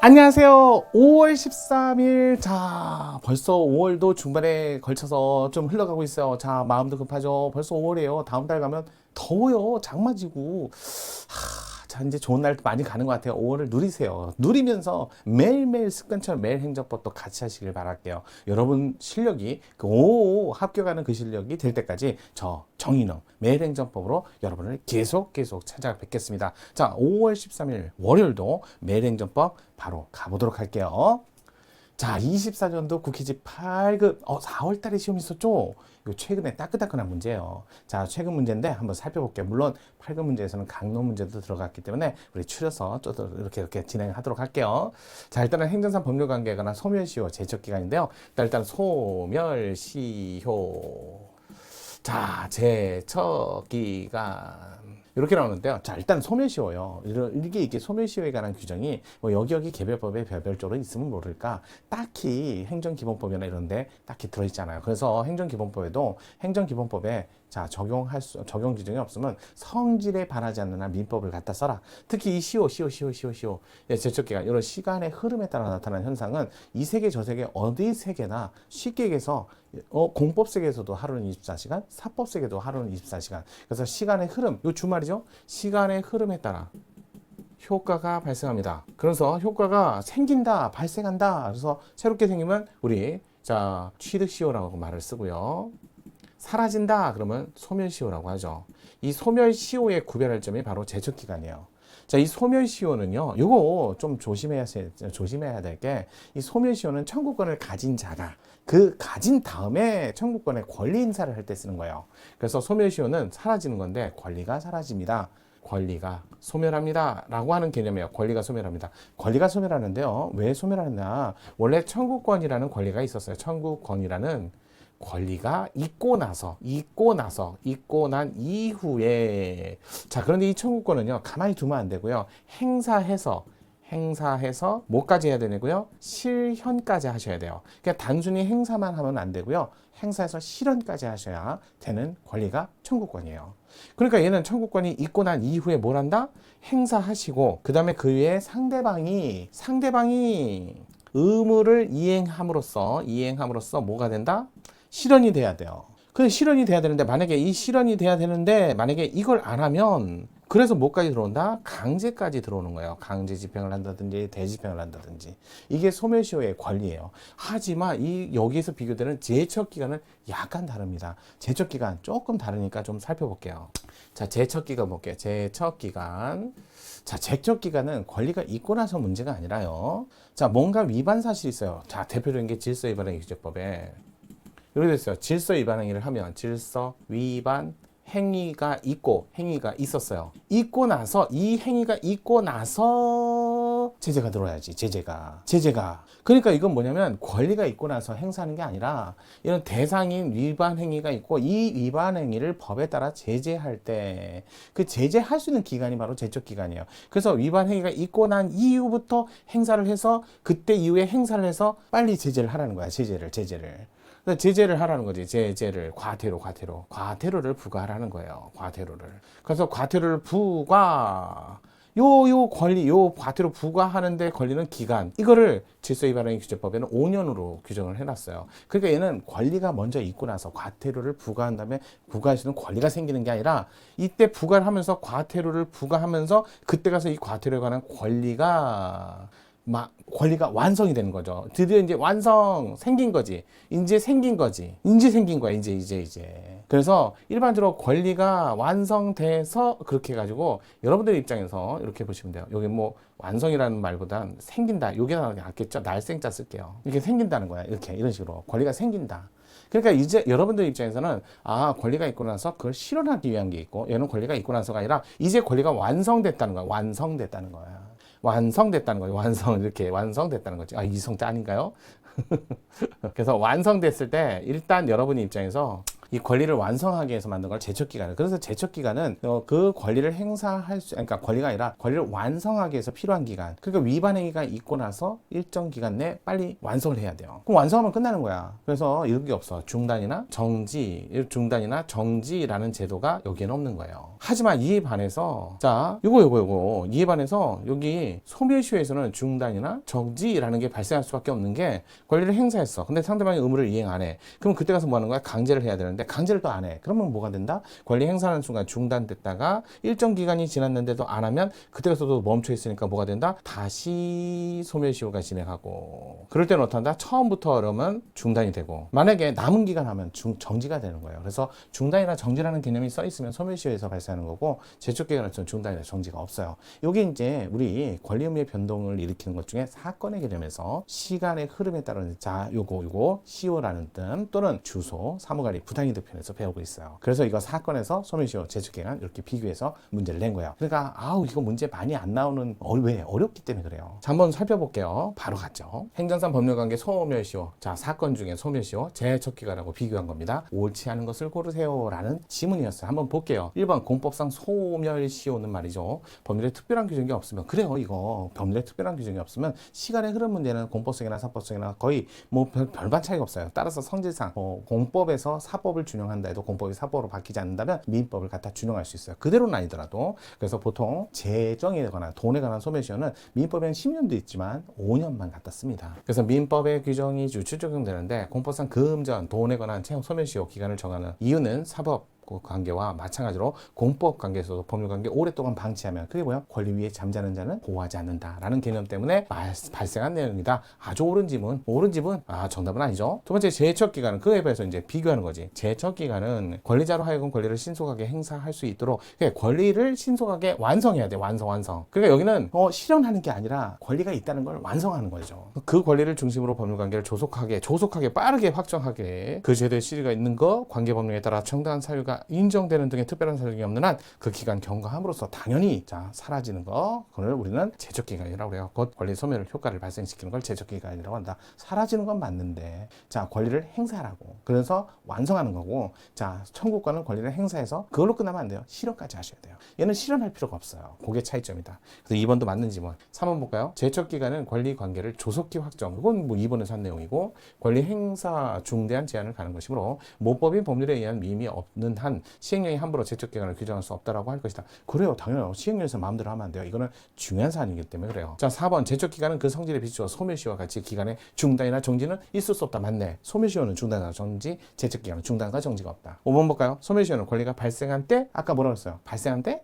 안녕하세요. 5월 13일. 자, 벌써 5월도 중반에 걸쳐서 좀 흘러가고 있어요. 자, 마음도 급하죠. 벌써 5월이에요. 다음 달 가면 더워요. 장마지고. 자, 이제 좋은 날 많이 가는 것 같아요. 5월을 누리세요. 누리면서 매일매일 습관처럼 매일 행정법도 같이 하시길 바랄게요. 여러분 실력이 합격하는 그 실력이 될 때까지 저 정인호 매일 행정법으로 여러분을 계속 찾아뵙겠습니다. 자, 5월 13일 월요일도 매일 행정법 바로 가보도록 할게요. 자, 24년도 국회집 8급, 4월 달에 시험 있었죠? 이거 최근에 따끈따끈한 문제예요. 자, 최근 문제인데 한번 살펴볼게요. 물론 8급 문제에서는 강론 문제도 들어갔기 때문에 우리 추려서 좀 이렇게 진행하도록 할게요. 자, 일단은 행정상 법률관계에 관한 소멸시효 제척기간인데요. 일단 소멸시효. 자, 제척기간. 이렇게 나오는데요. 자, 일단 소멸시효요. 이게 소멸시효에 관한 규정이 뭐 여기여기 개별법에 별별적으로 있으면 모를까. 딱히 행정기본법이나 이런데 딱히 들어있잖아요. 그래서 행정기본법에 자, 적용 규정이 없으면 성질에 반하지 않는 한 민법을 갖다 써라. 특히 이 시효. 예, 제척기간, 이런 시간의 흐름에 따라 나타나는 현상은 이 세계 저 세계 어디 세계나 쉽게 얘기해서 공법 세계에서도 하루는 24시간, 사법 세계도 하루는 24시간. 그래서 시간의 흐름, 요 주말이죠? 시간의 흐름에 따라 효과가 발생합니다. 그래서 효과가 생긴다, 발생한다. 그래서 새롭게 생기면 우리 자 취득시효라고 말을 쓰고요. 사라진다 그러면 소멸시효라고 하죠. 이 소멸시효의 구별할 점이 바로 제척기간이에요. 자, 이 소멸시효는요, 요거 좀 조심해야 될 게, 이 소멸시효는 청구권을 가진 자가 가진 다음에 청구권의 권리 행사를 할 때 쓰는 거예요. 그래서 소멸시효는 사라지는 건데 권리가 사라집니다. 권리가 소멸합니다 라고 하는 개념이에요. 권리가 소멸합니다. 권리가 소멸하는데요, 왜 소멸하느냐? 원래 청구권이라는 권리가 있었어요. 청구권이라는 권리가 있고 난 이후에, 자, 그런데 이 청구권은요, 가만히 두면 안 되고요, 행사해서 뭐까지 해야 되냐고요? 실현까지 하셔야 돼요. 그냥 단순히 행사만 하면 안 되고요, 행사해서 실현까지 하셔야 되는 권리가 청구권이에요. 그러니까 얘는 청구권이 있고 난 이후에 뭘 한다? 행사하시고, 그 다음에 그 위에 상대방이 의무를 이행함으로써 뭐가 된다? 실현이 돼야 돼요. 근데 실현이 돼야 되는데, 만약에 이걸 안 하면, 그래서 뭐까지 들어온다? 강제까지 들어오는 거예요. 강제 집행을 한다든지 대집행을 한다든지. 이게 소멸시효의 권리예요. 하지만 여기에서 비교되는 제척기간은 약간 다릅니다. 제척기간 조금 다르니까 좀 살펴볼게요. 자, 제척기간 볼게요. 제척기간은 권리가 있고 나서 문제가 아니라요, 자, 뭔가 위반 사실이 있어요. 자, 대표적인 게 질서위반행위규제법에 이렇게 됐어요. 질서 위반 행위를 하면 질서 위반 행위가 있었어요. 이 행위가 있고 나서 제재가 들어야지. 제재가. 그러니까 이건 뭐냐면 권리가 있고 나서 행사하는 게 아니라, 이런 대상인 위반 행위가 있고 이 위반 행위를 법에 따라 제재할 때 그 제재할 수 있는 기간이 바로 제척 기간이에요. 그래서 위반 행위가 있고 난 이후부터 행사를 해서, 그때 이후에 행사를 해서 빨리 제재를 하라는 거야. 제재를. 제재를 하라는 거지. 제재를 과태료를 부과하라는 거예요. 그래서 과태료를 과태료 부과하는데 걸리는 기간, 이거를 질서위반행위규제법에는 5년으로 규정을 해놨어요. 그러니까 얘는 권리가 먼저 있고 나서 과태료를 부과한 다음에 부과할 수 있는 권리가 생기는 게 아니라, 이때 부과를 하면서 과태료를 부과하면서 그때 가서 이 과태료에 관한 권리가 완성이 되는 거죠. 드디어 이제 생긴 거야. 이제. 그래서 일반적으로 권리가 완성돼서, 그렇게 해가지고 여러분들 입장에서 이렇게 보시면 돼요. 여기 뭐 완성이라는 말보단 생긴다, 요게 낫겠죠. 날생자 쓸게요. 이렇게 생긴다는 거야. 이런 식으로 권리가 생긴다. 그러니까 이제 여러분들 입장에서는 권리가 있고 나서 그걸 실현하기 위한 게 있고, 얘는 권리가 있고 나서가 아니라 이제 권리가 완성됐다는 거야. 완성됐다는 거지. 이성자 아닌가요? 그래서 완성됐을 때 일단 여러분 입장에서 이 권리를 완성하기 위해서 만든 걸 제척기간. 그래서 제척기간은 그 권리를 행사할 수, 그러니까 권리가 아니라 권리를 완성하기 위해서 필요한 기간. 그러니까 위반 행위가 있고 나서 일정 기간 내에 빨리 완성을 해야 돼요. 그럼 완성하면 끝나는 거야. 그래서 이런 게 없어. 중단이나 정지라는 제도가 여기에는 없는 거예요. 하지만 이에 반해서 자, 요거 이에 반해서 여기 소멸시효에서는 중단이나 정지라는 게 발생할 수밖에 없는 게 권리를 행사했어. 근데 상대방이 의무를 이행 안 해. 그럼 그때 가서 뭐 하는 거야? 강제를 해야 되는데 강제를 또 안 해. 그러면 뭐가 된다? 권리 행사하는 순간 중단됐다가 일정 기간이 지났는데도 안 하면 그때 가서 또 멈춰 있으니까 뭐가 된다? 다시 소멸시효가 진행하고. 그럴 때는 어떻게 한다? 처음부터 그러면 중단이 되고, 만약에 남은 기간 하면 정지가 되는 거예요. 그래서 중단이나 정지라는 개념이 써 있으면 소멸시효에서 발생하는 거고, 제척기간은 중단이나 정지가 없어요. 이게 이제 우리 권리 의무의 변동을 일으키는 것 중에 사건의 개념에서 시간의 흐름에 따른 자, 요거 시효라는 뜻 또는 주소, 사무관리, 부당이득 편에서 배우고 있어요. 그래서 이거 사건에서 소멸시효, 제척기간 이렇게 비교해서 문제를 낸 거예요. 그러니까 이거 문제 많이 안 나오는 왜 어렵기 때문에 그래요. 자, 한번 살펴볼게요. 바로 갔죠. 행정상 법률관계 소멸시효. 자, 사건 중에 소멸시효, 제척기간하고 비교한 겁니다. 옳지 않은 것을 고르세요라는 지문이었어요. 한번 볼게요. 1번 공법상 소멸시효는 말이죠. 법률에 특별한 규정이 없으면 그래요. 이거 법률에 특별한 규정이 없으면 시간의 흐름 문제는 공법성이나 사법성이나 거의 뭐 별반 차이가 없어요. 따라서 성질상 공법에서 사법을 준용한다 해도 공법이 사법으로 바뀌지 않는다면 민법을 갖다 준용할 수 있어요. 그대로는 아니더라도. 그래서 보통 재정에 관한 돈에 관한 소멸시효는 민법에는 10년도 있지만 5년만 갖다 씁니다. 그래서 민법의 규정이 적용되는데 공법상 금전, 돈에 관한 채용 소멸시효 기간을 정하는 이유는 사법 관계와 마찬가지로 공법 관계에서도 법률 관계 오랫동안 방치하면 그게 뭐야? 권리 위에 잠자는 자는 보호하지 않는다라는 개념 때문에 발생한 내용이다. 아주 옳은 지문. 정답은 아니죠. 두 번째, 제척 기간은 그에 비해서 이제 비교하는 거지. 제척 기간은 권리자로 하여금 권리를 신속하게 행사할 수 있도록 권리를 신속하게 완성해야 돼. 완성. 그러니까 여기는 실현하는 게 아니라 권리가 있다는 걸 완성하는 거죠. 그 권리를 중심으로 법률 관계를 조속하게 빠르게 확정하게 그 제도의 실의가 있는 거, 관계 법령에 따라 정당한 사유가 인정되는 등의 특별한 사정이 없는 한 그 기간 경과함으로써 당연히 사라지는 거, 그걸 우리는 제척기간이라고 그래요. 곧 권리 소멸 효과를 발생시키는 걸 제척기간이라고 한다. 사라지는 건 맞는데 권리를 행사하라고, 그래서 완성하는 거고, 청구권은 권리를 행사해서 그걸로 끝나면 안 돼요. 실현까지 하셔야 돼요. 얘는 실현할 필요가 없어요. 그게 차이점이다. 그래서 2번도 맞는지 3번 볼까요? 제척기간은 권리 관계를 조속히 확정, 이건 2번에서 한 내용이고, 권리 행사 중대한 제한을 가는 것이므로 모법인 법률에 의한 미임이 없는 한 시행령이 함부로 제척기간을 규정할 수 없다라고 할 것이다. 그래요. 당연해요. 시행령에서 마음대로 하면 안 돼요. 이거는 중요한 사안이기 때문에 그래요. 4번 제척기간은 그 성질에 비추어 소멸시효와 같이 기간의 중단이나 정지는 있을 수 없다. 맞네. 소멸시효는 중단과 정지, 제척기간은 중단과 정지가 없다. 5번 볼까요? 소멸시효는 권리가 발생한 때, 아까 뭐라고 했어요? 발생한 때?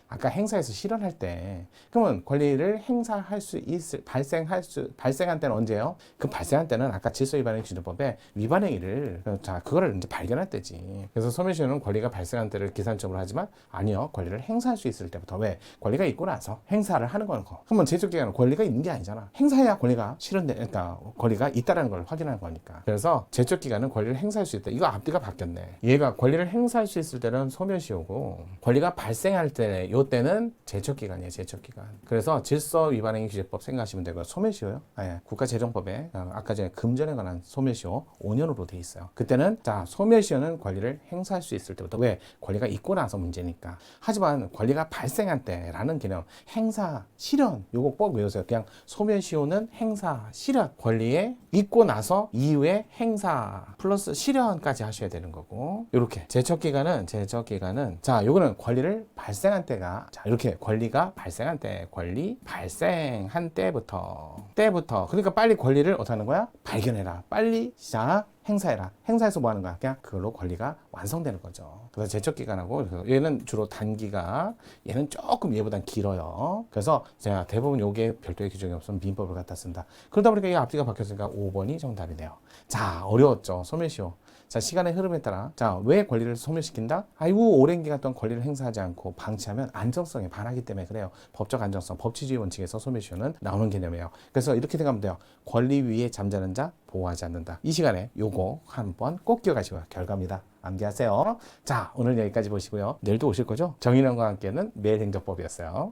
아까 행사에서 실현할 때. 그러면 권리를 행사할 수 있을, 발생한 때는 언제예요? 그 발생한 때는 아까 질서위반행 기준법에 위반행위를, 그거를 이제 발견할 때지. 그래서 소멸시효는 권리가 발생한 때를 기산점으로 하지만 아니요. 권리를 행사할 수 있을 때부터. 왜? 권리가 있고 나서 행사를 하는 거는 거. 그러면 제척기간은 권리가 있는 게 아니잖아. 행사해야 권리가 그러니까 권리가 있다라는 걸 확인하는 거니까. 그래서 제척기간은 권리를 행사할 수 있다. 이거 앞뒤가 바뀌었네. 얘가 권리를 행사할 수 있을 때는 소멸시효고, 권리가 발생할 때, 요때는 제척기간이에요. 제척기간. 그래서 질서위반행위 규제법 생각하시면 되고요. 소멸시효요. 국가재정법에 아까 전에 금전에 관한 소멸시효 5년으로 돼 있어요. 그때는 소멸시효는 권리를 행사할 수 있을 때부터. 왜? 권리가 있고 나서 문제니까. 하지만 권리가 발생할 때라는 개념, 행사, 실현, 요거 꼭 외우세요. 그냥 소멸시효는 행사, 실현, 권리에 있고 나서 이후에 행사 플러스 실현까지 하셔야 되는 거고, 이렇게 제척기간은 요거는 권리를 발생한 때가, 이렇게 권리가 발생한 때, 권리 발생한 때부터 그러니까 빨리 권리를 어떻게 하는 거야? 발견해라. 빨리 행사해라. 행사해서 뭐 하는 거야? 그냥 그걸로 권리가 완성되는 거죠. 그래서 제척기간하고, 얘는 주로 단기가, 얘는 조금 얘보단 길어요. 그래서 제가 대부분 요게 별도의 규정이 없으면 민법을 갖다 쓴다. 그러다 보니까 이 앞뒤가 바뀌었으니까 5번이 정답이네요. 어려웠죠. 소멸시효. 시간의 흐름에 따라 왜 권리를 소멸시킨다? 오랜 기간 동안 권리를 행사하지 않고 방치하면 안정성에 반하기 때문에 그래요. 법적 안정성, 법치주의 원칙에서 소멸시효는 나오는 개념이에요. 그래서 이렇게 생각하면 돼요. 권리 위에 잠자는 자 보호하지 않는다. 이 시간에 요거 한번 꼭 기억하시고요. 결과입니다. 암기하세요. 오늘 여기까지 보시고요. 내일도 오실 거죠? 정인원과 함께는 매일행정법이었어요.